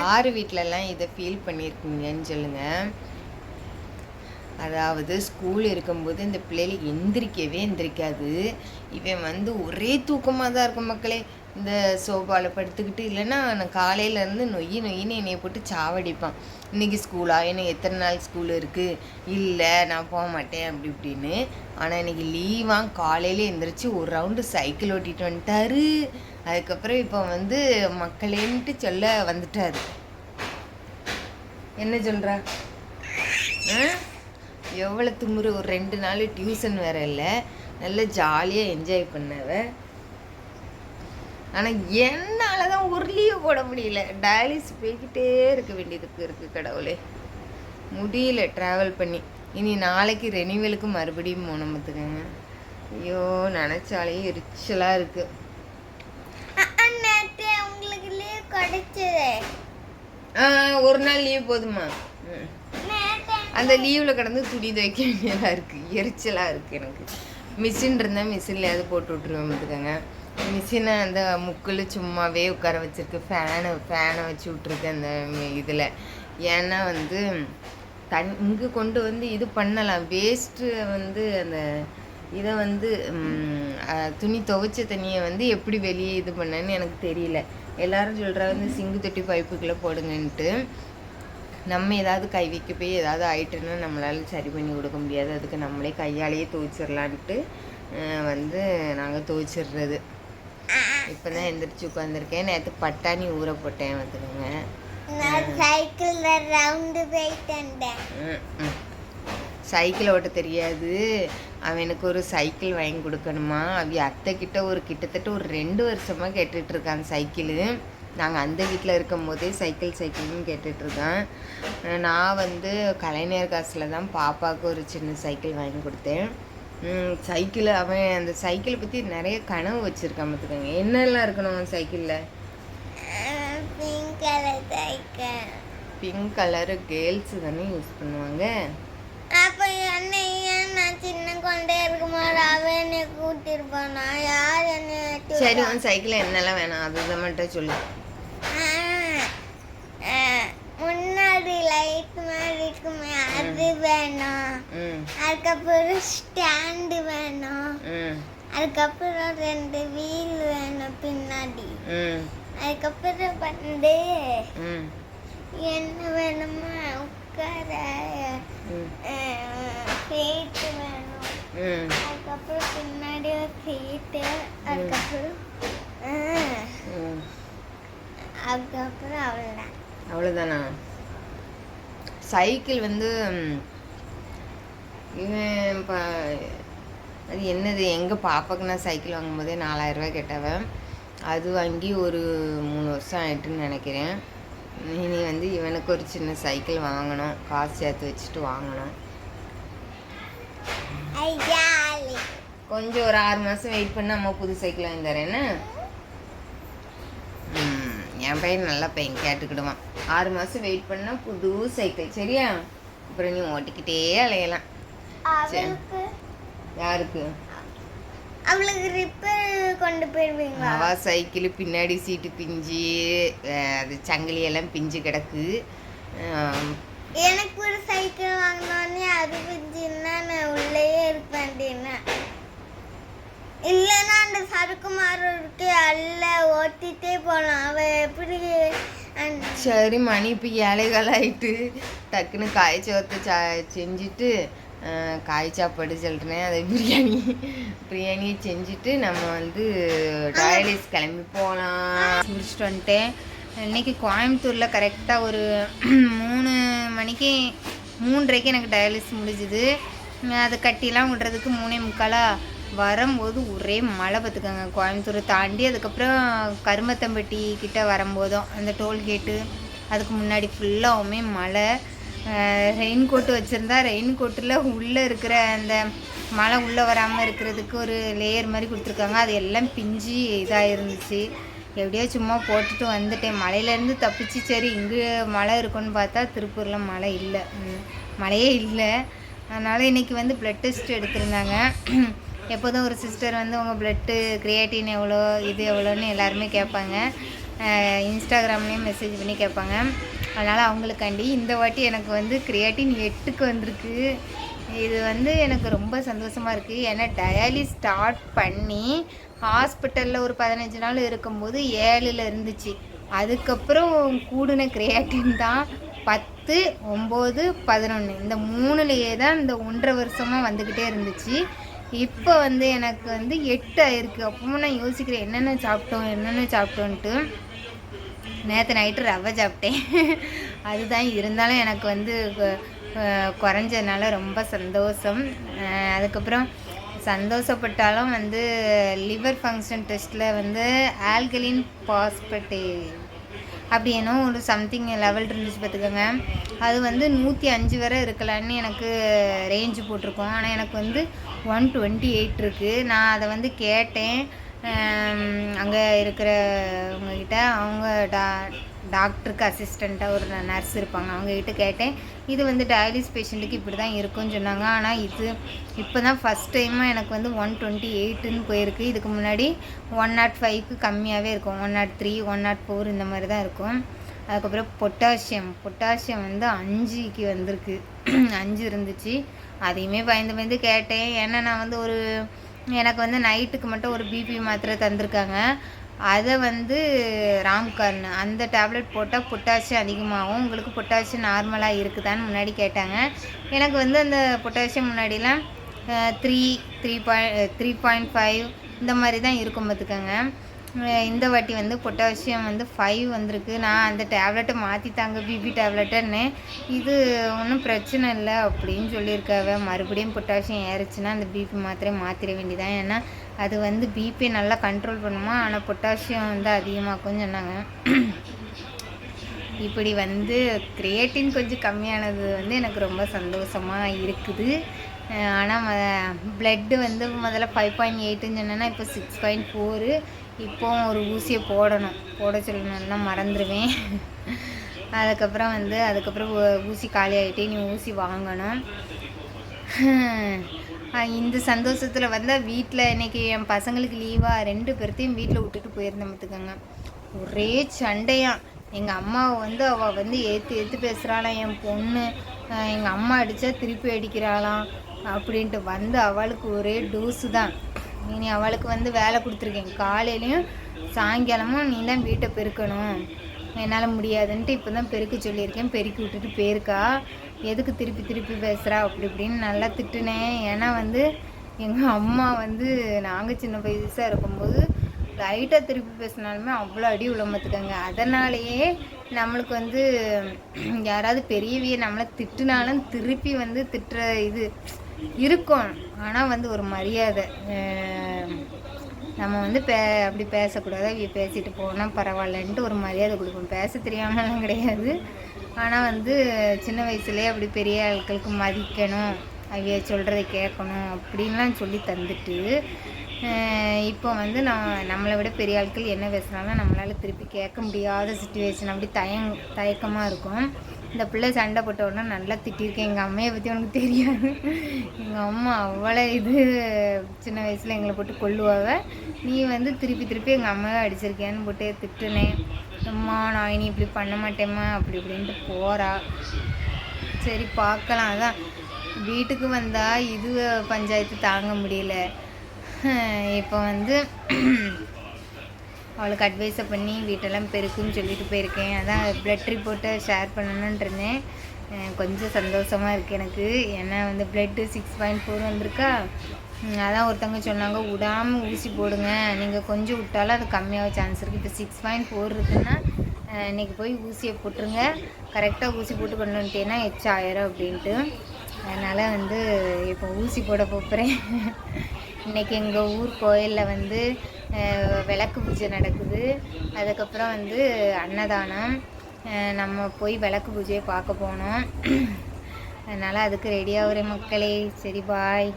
யார் வீட்டிலலாம் இதை ஃபீல் பண்ணியிருக்கீங்கன்னு சொல்லுங்கள். அதாவது ஸ்கூல் இருக்கும்போது இந்த பிள்ளைகள் எந்திரிக்காது. இவன் ஒரே தூக்கமாக தான் இருக்கும் மக்களே. இந்த சோபாவில் படுத்துக்கிட்டு இல்லைன்னா நான் காலையிலேருந்து நொய்யின்னு என்னையை போட்டு சாவடிப்பான். இன்றைக்கி ஸ்கூலா, எனக்கு எத்தனை நாள் ஸ்கூல் இருக்குது, இல்லை நான் போக மாட்டேன் அப்படி இப்படின்னு. ஆனால் இன்றைக்கி லீவாக காலையில் எந்திரிச்சு ஒரு ரவுண்டு சைக்கிள் ஓட்டிகிட்டு வந்துட்டார். அதுக்கப்புறம் இப்போ மக்களேன்ட்டு சொல்ல வந்துட்டார். என்ன சொல்கிறா? எவ்வளோ துமுறு. ஒரு 2 நாள் டியூஷன் வேறு இல்லை, நல்லா ஜாலியாக என்ஜாய் பண்ணவ. ஆனால் என்னால் தான் ஒரு லீவு போட முடியல. டயாலிஸ் போய்கிட்டே இருக்க வேண்டியதுக்கு இருக்குது கடவுளே, முடியல ட்ராவல் பண்ணி. இனி நாளைக்கு ரெனிவலுக்கு மறுபடியும் போகணும் பார்த்துக்கங்க. ஐயோ நினச்சாலே எரிச்சலாக இருக்குது. உங்களுக்கு லீவ் கிடைச்சது ஒரு நாள் லீவ் போதுமா? அந்த லீவில் கடந்து துணி துவைக்க வேண்டியதாக இருக்குது, எரிச்சலாக இருக்குது எனக்கு. மிஷின் இருந்தால் மிஷின்லையாவது போட்டு விட்ருவேன் பார்த்துக்கோங்க. மிஷினை அந்த முக்கில் சும்மாவே உட்கார வச்சுருக்கு. ஃபேனை வச்சு விட்ருக்கு அந்த இதில். ஏன்னா இங்கே கொண்டு இது பண்ணலாம். வேஸ்ட்டு அந்த இதை துணி துவைச்ச தண்ணியை எப்படி வெளியே இது பண்ணேன்னு எனக்கு தெரியல. எல்லோரும் சொல்கிறா சிங்கு தொட்டி பைப்புக்குள்ளே போடுங்கன்ட்டு. நம்ம ஏதாவது கை வைக்க போய் ஏதாவது ஆயிட்டுன்னா நம்மளால் சரி பண்ணி கொடுக்க முடியாது. அதுக்கு நம்மளே கையாலேயே துவைச்சிடலான்ட்டு நாங்கள் துவைச்சிடுறது. இப்போ தான் எந்திரிச்சு உட்காந்துருக்கேன். நேற்று பட்டாணி ஊற போட்டேன் பார்த்துக்கோங்க. சைக்கிள் ஓட்ட தெரியாது. அவனுக்கு ஒரு சைக்கிள் வாங்கி கொடுக்கணுமா. அத்தை கிட்ட கிட்டத்தட்ட ஒரு 2 வருஷமாக கேட்டுட்ருக்கான் சைக்கிள். நாங்கள் அந்த வீட்டில் இருக்கும் போதே சைக்கிள்னு கேட்டுட்ருக்கேன். நான் கலைஞர் காசில் தான் பாப்பாவுக்கு ஒரு சின்ன சைக்கிள் வாங்கி கொடுத்தேன். சைக்கிள் அவன் அந்த சைக்கிளை பற்றி நிறைய கனவு வச்சுருக்கான் பார்த்துக்கோங்க. என்னெல்லாம் இருக்கணும் சைக்கிளில்? பிங்க் கலரு கேர்ள்ஸு தானே யூஸ் பண்ணுவாங்க. அப்போ நான் சின்ன கொண்டே இருக்கும்போது அவன் என்னை கூட்டிருப்பானா? யார் என்ன? சரி, உன் சைக்கிள் என்னெல்லாம் வேணாம் அதுதான் மட்டும் சொல்லு. முன்னாடி லைட் மாதிரி இருக்குமே அது வேணும். அதுக்கப்புறம் ஸ்டாண்டு வேணும். அதுக்கப்புறம் 2 வீல் வேணும் பின்னாடி. அதுக்கப்புறம் என்ன வேணுமா உட்கார சீட்டு வேணும். அதுக்கப்புறம் பின்னாடி ஒரு சீட்டு. அதுக்கப்புறம் அவ்வளோதானா? சைக்கிள் இவன் அது என்னது, எங்கள் பாப்பாவுக்கு நான் சைக்கிள் வாங்கும்போதே 4000 ரூபா கேட்டவன். அது வாங்கி ஒரு 3 வருஷம் ஆகிட்டுன்னு நினைக்கிறேன். இனி இவனுக்கு ஒரு சின்ன சைக்கிள் வாங்கணும், காசு சேர்த்து வச்சுட்டு வாங்கணும். கொஞ்சம் ஒரு 6 மாதம் வெயிட் பண்ண அம்மா புது சைக்கிள் வாங்கி தரேன்னு. என் பையன் நல்ல பையன், கேட்டுக்கிடுவான். 6 மாதம் வெயிட் பண்ணால் புது சைக்கிள், சரியா? அப்புறம் நீ ஓட்டிக்கிட்டே அலையலாம். யாருக்கு? அவளுக்கு ரிப்பேர் கொண்டு போயிருவீங்க. அவ சைக்கிள் பின்னாடி சீட்டு பிஞ்சு, அது சங்கிலியெல்லாம் பிஞ்சு கிடக்கு. எனக்கு ஒரு சைக்கிள் வாங்கினோடனே அது பிஞ்சுன்னா நான் உள்ளேயே இருப்பேன். இல்லைன்னா அந்த சறுக்கு மாறு இருக்கு, அல்ல ஓட்டிகிட்டே போகலாம். அவள் எப்படி? சரி மணி இப்போ 7:15 ஆகிட்டு. டக்குன்னு காய்ச்சோத்தை செஞ்சுட்டு காய் சாப்பாடு சொல்கிறேன். அதை பிரியாணியை செஞ்சுட்டு நம்ம டயாலிஸ் கிளம்பி போகலாம். முடிச்சுட்டு வந்துட்டேன். இன்றைக்கி கோயம்புத்தூரில் கரெக்டாக ஒரு 3 மணிக்கு 3:30க்கு எனக்கு டயாலிஸ் முடிஞ்சுது. அதை கட்டிலாம் விடுறதுக்கு 3:45 வரும்போது ஒரே மழை பார்த்துக்கோங்க. கோயம்புத்தூரை தாண்டி அதுக்கப்புறம் கருமத்தம்பட்டி கிட்ட வரும்போதும் அந்த டோல்கேட்டு அதுக்கு முன்னாடி ஃபுல்லாகவுமே மழை. ரெயின் கோட்டு வச்சுருந்தா ரெயின் கோட்டில் உள்ளே இருக்கிற அந்த மழை உள்ளே வராமல் இருக்கிறதுக்கு ஒரு லேயர் மாதிரி கொடுத்துருக்காங்க. அது எல்லாம் பிஞ்சு இதாக இருந்துச்சு. எப்படியோ சும்மா போட்டுட்டு வந்துட்டேன். மழையிலேருந்து தப்பிச்சு. சரி இங்கே மழை இருக்குன்னு பார்த்தா திருப்பூரில் மழை இல்லை, மழையே இல்லை. அதனால் இன்றைக்கி ப்ளட் டெஸ்ட் எடுத்திருந்தாங்க. எப்போதும் ஒரு சிஸ்டர் உங்கள் ப்ளட்டு கிரியேட்டின் எவ்வளோ, இது எவ்வளோன்னு எல்லாருமே கேட்பாங்க. இன்ஸ்டாகிராம்லேயும் மெசேஜ் பண்ணி கேட்பாங்க. அதனால் அவங்களுக்காண்டி இந்த வாட்டி எனக்கு வந்து கிரியாட்டின் 8க்கு வந்திருக்கு. இது வந்து எனக்கு ரொம்ப சந்தோஷமாக இருக்குது. ஏன்னா டயாலிஸ் ஸ்டார்ட் பண்ணி ஹாஸ்பிட்டலில் ஒரு 15 நாள் இருக்கும்போது 7ல் இருந்துச்சு. அதுக்கப்புறம் கூடின கிரியாட்டின் தான் 10, 9, 11 இந்த 3லேயே தான் இந்த 1.5 வருஷமாக வந்துக்கிட்டே இருந்துச்சு. இப்போ வந்து எனக்கு வந்து 8 ஆயிருக்கு. அப்பவும் நான் யோசிக்கிறேன் என்னென்ன சாப்பிட்டோன்ட்டு. நேற்று நைட்டு ரவை சாப்பிட்டேன். அதுதான் இருந்தாலும் எனக்கு வந்து குறைஞ்சதுனால ரொம்ப சந்தோஷம். அதுக்கப்புறம் சந்தோஷப்பட்டாலும் வந்து லிவர் ஃபங்க்ஷன் டெஸ்ட்டில் வந்து ஆல்கலின் பாஸ்பேட்டேட் அப்படி என்ன ஒரு சம்திங் லெவல் இருந்துச்சு பார்த்துக்கோங்க. அது வந்து 105 வரை இருக்கலான்னு எனக்கு ரேஞ்சு போட்டிருக்கோம். ஆனால் எனக்கு வந்து 128 இருக்குது. நான் அதை வந்து கேட்டேன் அங்கே இருக்கிறவங்கக்கிட்ட. அவங்க டாக்டருக்கு அசிஸ்டண்ட்டாக ஒரு நர்ஸ் இருப்பாங்க, அவங்கக்கிட்ட கேட்டேன். இது வந்து டயாலிஸ் பேஷண்ட்டுக்கு இப்படி தான் இருக்குன்னு சொன்னாங்க. ஆனால் இப்போ தான் ஃபஸ்ட் டைமாக எனக்கு வந்து 128ன்னு போயிருக்கு. இதுக்கு முன்னாடி 105க்கு கம்மியாகவே இருக்கும். 103, 104 இந்த மாதிரி தான் இருக்கும். அதுக்கப்புறம் பொட்டாசியம் வந்து 5க்கு வந்திருக்கு. 5 இருந்துச்சு. அதையுமே பயந்து கேட்டேன். ஏன்னா நான் வந்து எனக்கு வந்து நைட்டுக்கு மட்டும் ஒரு பிபி மாத்திரை தந்திருக்காங்க. அதை வந்து ராம்கார்ன் அந்த டேப்லெட் போட்டால் பொட்டாசியம் அதிகமாகும், உங்களுக்கு பொட்டாசியம் நார்மலாக இருக்குதான்னு முன்னாடி கேட்டாங்க. எனக்கு வந்து அந்த பொட்டாசியம் முன்னாடிலாம் 3.5 இந்த மாதிரி தான் இருக்கும் பார்த்துக்கோங்க. இந்த வாட்டி வந்து பொட்டாசியம் வந்து 5 வந்திருக்கு. நான் அந்த டேப்லெட்டை மாற்றித்தாங்க பிபி டேப்லெட்டுன்னு. இது ஒன்றும் பிரச்சனை இல்லை அப்படின்னு சொல்லியிருக்காவ. மறுபடியும் பொட்டாசியம் ஏறிச்சுன்னா அந்த பிபி மாத்திரை மாற்றிட வேண்டியதான். ஏன்னா அது வந்து பிபி நல்லா கண்ட்ரோல் பண்ணுமா, ஆனால் பொட்டாசியம் வந்து அதிகமாக்கும்னு சொன்னாங்க. இப்படி வந்து கிரியேட்டின் கொஞ்சம் கம்மியானது வந்து எனக்கு ரொம்ப சந்தோஷமாக இருக்குது. ஆனால் ப்ளட்டு வந்து முதல்ல 5.8ன்னு சொன்னேன்னா இப்போ 6.4. இப்போ ஒரு ஊசியை போட சொல்லணும்னா மறந்துடுவேன். அதுக்கப்புறம் ஊசி காலி ஆகிட்டே நீ ஊசி வாங்கணும். இந்த சந்தோஷத்தில் வந்தால் வீட்டில் இன்றைக்கி என் பசங்களுக்கு லீவாக 2 பேர்த்தையும் வீட்டில் விட்டுட்டு போயிருந்தேன் பார்த்துக்கோங்க. ஒரே சண்டையான். எங்கள் அம்மாவை வந்து அவள் வந்து ஏற்று பேசுகிறாளாம். என் பொண்ணு எங்கள் அம்மா அடித்தா திருப்பி அடிக்கிறாளாம் அப்படின்ட்டு வந்து அவளுக்கு ஒரே டோஸு தான். இனி அவளுக்கு வந்து வேலை கொடுத்துருக்கேன். காலையிலையும் சாயங்காலமும் நீ தான் வீட்டை பெருக்கணும், என்னால் முடியாதுன்ட்டு இப்போ தான் பெருக்க சொல்லியிருக்கேன். பெருக்கி விட்டுட்டு போயிருக்கா. எதுக்கு திருப்பி பேசுகிறா அப்படி இப்படின்னு நல்லா திட்டுனேன். ஏன்னா வந்து எங்கள் அம்மா வந்து நாங்கள் சின்ன வயசாக இருக்கும்போது லைட்டாக திருப்பி பேசினாலுமே அவ்வளோ அடி உளமத்துக்காங்க. அதனாலேயே நம்மளுக்கு வந்து யாராவது பெரியவிய நம்மளை திட்டுனாலும் திருப்பி வந்து திட்டுற இது இருக்கும். ஆனால் வந்து ஒரு மரியாதை, நம்ம வந்து அப்படி பேசக்கூடாது, அவைய பேசிட்டு போனால் பரவாயில்லன்ட்டு ஒரு மரியாதை கொடுப்போம். பேச தெரியாமலாம் கிடையாது. ஆனால் வந்து சின்ன வயசுலேயே அப்படி பெரிய ஆட்களுக்கு மதிக்கணும், அவைய சொல்கிறத கேட்கணும் அப்படின்லாம் சொல்லி தந்துட்டு இப்போ வந்து நம்மளை விட பெரிய ஆட்கள் என்ன பேசுனாலும் நம்மளால் திருப்பி கேட்க முடியாத சுச்சுவேஷன். அப்படி தயக்கமாக இருக்கும். இந்த பிள்ளை சண்டை போட்ட உடனே நல்லா திட்டிருக்கேன். எங்கள் அம்மையை பற்றி உனக்கு தெரியாது. எங்கள் அம்மா அவ்வளோ சின்ன வயசில் எங்களை போட்டு கொல்லுவாங்க. நீ வந்து திருப்பி எங்கள் அம்மாவை அடிச்சிருக்கேன்னு போட்டு திட்டுனேன். அம்மா நான் இனி இப்படி பண்ண மாட்டேம்மா அப்படி இப்படின்ட்டு போகிறா. சரி பார்க்கலாம். அதான் வீட்டுக்கு வந்தால் இது பஞ்சாயத்து தாங்க முடியல. இப்போ வந்து அவளுக்கு அட்வைஸை பண்ணி வீட்டெல்லாம் பெருக்குன்னு சொல்லிட்டு போயிருக்கேன். அதான் ப்ளட் ரிப்போர்ட்டை ஷேர் பண்ணணுன்னு இருந்தேன். கொஞ்சம் சந்தோஷமாக இருக்குது எனக்கு. ஏன்னா வந்து ப்ளட்டு 6.4 வந்திருக்கா. அதான் ஒருத்தவங்க சொன்னாங்க விடாமல் ஊசி போடுங்க, நீங்கள் கொஞ்சம் விட்டாலும் அது கம்மியாக சான்ஸ் இருக்குது. இப்போ 6.4 இருக்குன்னா இன்றைக்கி போய் ஊசியை போட்டுருங்க, கரெக்டாக ஊசி போட்டு கொண்டு வந்துட்டேன்னா எச்சாயிரம் அப்படின்ட்டு. அதனால் வந்து இப்போ ஊசி போட போகிறேன். இன்றைக்கி எங்கள் ஊர் கோயிலில் வந்து விளக்கு பூஜை நடக்குது. அதுக்கப்புறம் வந்து அன்னதானம். நம்ம போய் விளக்கு பூஜையை பார்க்க போனோம். அதனால் அதுக்கு ரெடியாக ஒரு மக்களே. சரி பாய்.